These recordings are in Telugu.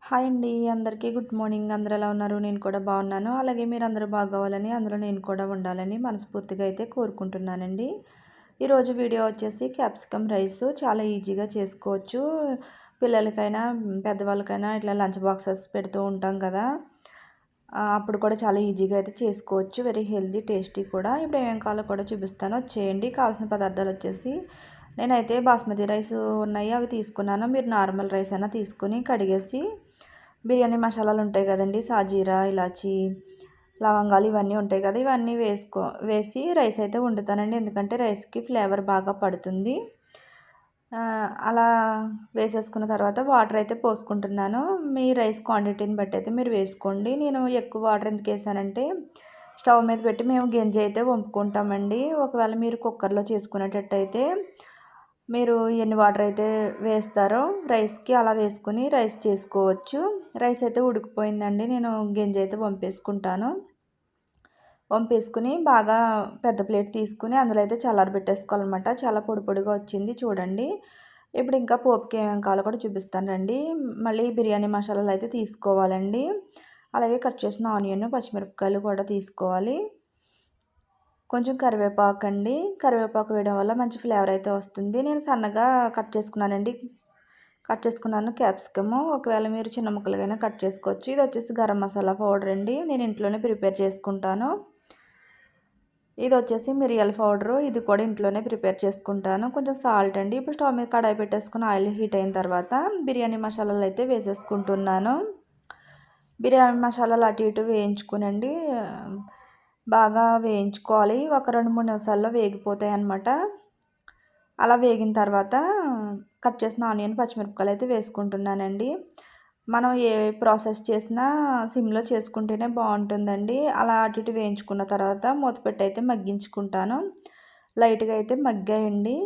హాయ్ అండి. అందరికీ గుడ్ మార్నింగ్. అందరూ ఎలా ఉన్నారు? నేను కూడా బాగున్నాను. అలాగే మీరందరూ బాగోవాలని, అందులో నేను కూడా ఉండాలని మనస్ఫూర్తిగా అయితే కోరుకుంటున్నానండి. ఈరోజు వీడియో వచ్చేసి క్యాప్సికమ్ రైస్ చాలా ఈజీగా చేసుకోవచ్చు. పిల్లలకైనా, పెద్దవాళ్ళకైనా ఇట్లా లంచ్ బాక్సెస్ పెడుతూ ఉంటాం కదా! అప్పుడు కూడా చాలా ఈజీగా అయితే చేసుకోవచ్చు. వెరీ హెల్తీ, టేస్టీ కూడా. ఇప్పుడు ఏమేం కావాలో కూడా చూపిస్తాను. వచ్చేయండి. కావాల్సిన పదార్థాలు వచ్చేసి నేనైతే బాస్మతి రైస్ ఉన్నాయి, అవి తీసుకున్నాను. మీరు నార్మల్ రైస్ అయినా తీసుకుని కడిగేసి బిర్యానీ మసాలాలు ఉంటాయి కదండి, సాజీరా, ఇలాచి, లవంగాలు ఇవన్నీ ఉంటాయి కదా, ఇవన్నీ వేసి రైస్ అయితే వండుతానండి. ఎందుకంటే రైస్కి ఫ్లేవర్ బాగా పడుతుంది. అలా వేసేసుకున్న తర్వాత వాటర్ అయితే పోసుకుంటున్నాను. మీ రైస్ క్వాంటిటీని బట్టి అయితే మీరు వేసుకోండి. నేను ఎక్కువ వాటర్ ఎందుకు వేసానంటే స్టవ్ మీద పెట్టి మేము గంజి అయితే వంపుకుంటామండి. ఒకవేళ మీరు కుక్కర్లో చేసుకునేటట్టయితే మీరు ఎన్ని వాటర్ అయితే వేస్తారో రైస్కి అలా వేసుకుని రైస్ చేసుకోవచ్చు. రైస్ అయితే ఉడికిపోయిందండి. నేను గంజి అయితే వంపేసుకుని బాగా పెద్ద ప్లేట్ తీసుకుని అందులో అయితే చల్లారబెట్టేసుకోవాలన్నమాట. చాలా పొడి పొడిగా వచ్చింది చూడండి. ఇప్పుడు ఇంకా పోపుకి ఏమేమి కావాలో కూడా చూపిస్తాను రండి. మళ్ళీ బిర్యానీ మసాలాలు అయితే తీసుకోవాలండి. అలాగే కట్ చేసిన ఆనియన్, పచ్చిమిరపకాయలు కూడా తీసుకోవాలి. కొంచెం కరివేపాకు అండి. కరివేపాకు వేయడం వల్ల మంచి ఫ్లేవర్ అయితే వస్తుంది. నేను సన్నగా కట్ చేసుకున్నాను క్యాప్సికము. ఒకవేళ మీరు చిన్న ముక్కలుగైనా కట్ చేసుకోవచ్చు. ఇది వచ్చేసి గరం మసాలా పౌడర్ అండి. నేను ఇంట్లోనే ప్రిపేర్ చేసుకుంటాను. ఇది వచ్చేసి మిరియాల పౌడరు. ఇది కూడా ఇంట్లోనే ప్రిపేర్ చేసుకుంటాను. కొంచెం సాల్ట్ అండి. ఇప్పుడు స్టవ్ మీద కడాయి పెట్టేసుకుని ఆయిల్ హీట్ అయిన తర్వాత బిర్యానీ మసాలాలు అయితే వేసేసుకుంటున్నాను. బిర్యానీ మసాలాలు అటు ఇటు వేయించుకునండి, బాగా వేయించుకోవాలి. ఒక 2-3 నిమిషాల్లో వేగిపోతాయి అన్నమాట. అలా వేగిన తర్వాత కట్ చేసిన ఆనియన్, పచ్చిమిరపకాయలు అయితే వేసుకుంటున్నానండి. మనం ఏ ప్రాసెస్ చేసినా సిమ్లో చేసుకుంటేనే బాగుంటుందండి. అలా అటు ఇటు వేయించుకున్న తర్వాత మూత పెట్టి అయితే మగ్గించుకుంటాను. లైట్గా అయితే మగ్గాయండి.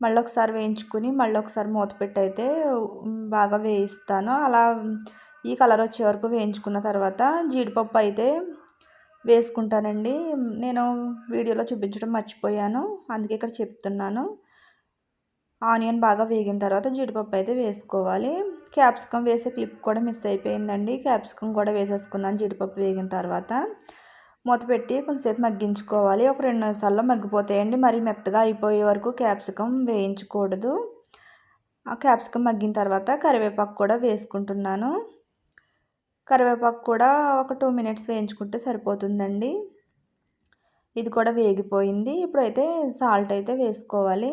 మళ్ళీ ఒకసారి వేయించుకుని మళ్ళీ ఒకసారి మూత పెట్టి అయితే బాగా వేయిస్తాను. అలా ఈ కలర్ వచ్చే వరకు వేయించుకున్న తర్వాత జీడిపప్పు అయితే వేసుకుంటానండి. నేను వీడియోలో చూపించడం మర్చిపోయాను, అందుకే ఇక్కడ చెప్తున్నాను. ఆనియన్ బాగా వేగిన తర్వాత జీడిపప్పు అయితే వేసుకోవాలి. క్యాప్సికమ్ వేసే క్లిప్ కూడా మిస్ అయిపోయిందండి. క్యాప్సికమ్ కూడా వేసేసుకున్నాను జీడిపప్పు వేగిన తర్వాత. మూత పెట్టి కొంచెంసేపు మగ్గించుకోవాలి. ఒక 2 నిమిషాల్లో మగ్గిపోతాయండి. మరి మెత్తగా అయిపోయే వరకు క్యాప్సికమ్ వేయించకూడదు. ఆ క్యాప్సికమ్ మగ్గిన తర్వాత కరివేపాకు కూడా వేసుకుంటున్నాను. కరివేపాకు కూడా ఒక 2 మినిట్స్ వేయించుకుంటే సరిపోతుందండి. ఇది కూడా వేగిపోయింది. ఇప్పుడైతే సాల్ట్ అయితే వేసుకోవాలి.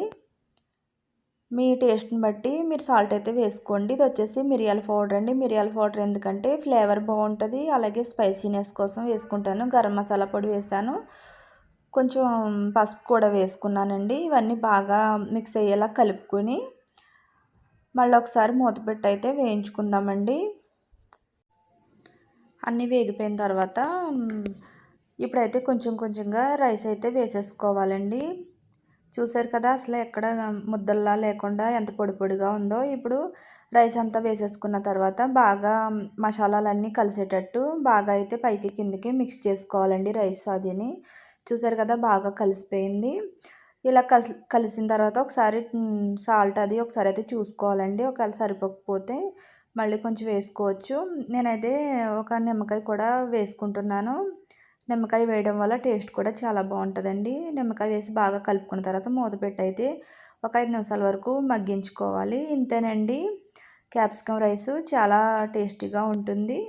మీ టేస్ట్ని బట్టి మీరు సాల్ట్ అయితే వేసుకోండి. ఇది వచ్చేసి మిరియాల పౌడర్ అండి. మిరియాల పౌడర్ ఎందుకంటే ఫ్లేవర్ బాగుంటుంది, అలాగే స్పైసీనెస్ కోసం వేసుకుంటాను. గరం మసాలా పొడి వేసాను, కొంచెం పసుపు కూడా వేసుకున్నానండి. ఇవన్నీ బాగా మిక్స్ అయ్యేలా కలుపుకొని మళ్ళీ ఒకసారి మూత పెట్టి అయితే వేయించుకుందామండి. అన్నీ వేగిపోయిన తర్వాత ఇప్పుడైతే కొంచెం కొంచెంగా రైస్ అయితే వేసేసుకోవాలండి. చూసారు కదా, అసలు ఎక్కడ ముద్దల్లా లేకుండా ఎంత పొడి పొడిగా ఉందో. ఇప్పుడు రైస్ అంతా వేసేసుకున్న తర్వాత బాగా మసాలాలన్నీ కలిసేటట్టు బాగా అయితే పైకి కిందకి మిక్స్ చేసుకోవాలండి రైస్ అదిని. చూసారు కదా, బాగా కలిసిపోయింది. ఇలా కలిసిన తర్వాత ఒకసారి సాల్ట్ అది ఒకసారి అయితే చూసుకోవాలండి. ఒకవేళ సరిపోకపోతే మళ్ళీ కొంచెం వేసుకోవచ్చు. నేనైతే ఒక నిమ్మకాయ కూడా వేసుకుంటున్నాను. నిమ్మకాయ వేయడం వల్ల టేస్ట్ కూడా చాలా బాగుంటుందండి. నిమ్మకాయ వేసి బాగా కలుపుకున్న తర్వాత మూత పెట్టి అయితే ఒక 5 నిమిషాల వరకు మగ్గించుకోవాలి. ఇంతేనండి, క్యాప్సికమ్ రైస్ చాలా టేస్టీగా ఉంటుంది.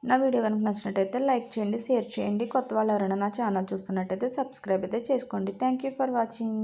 నా వీడియో కనుక నచ్చినట్టయితే లైక్ చేయండి, షేర్ చేయండి. కొత్త వాళ్ళు ఎవరైనా నా ఛానల్ చూస్తున్నట్టయితే సబ్స్క్రైబ్ అయితే చేసుకోండి. Thank you for watching.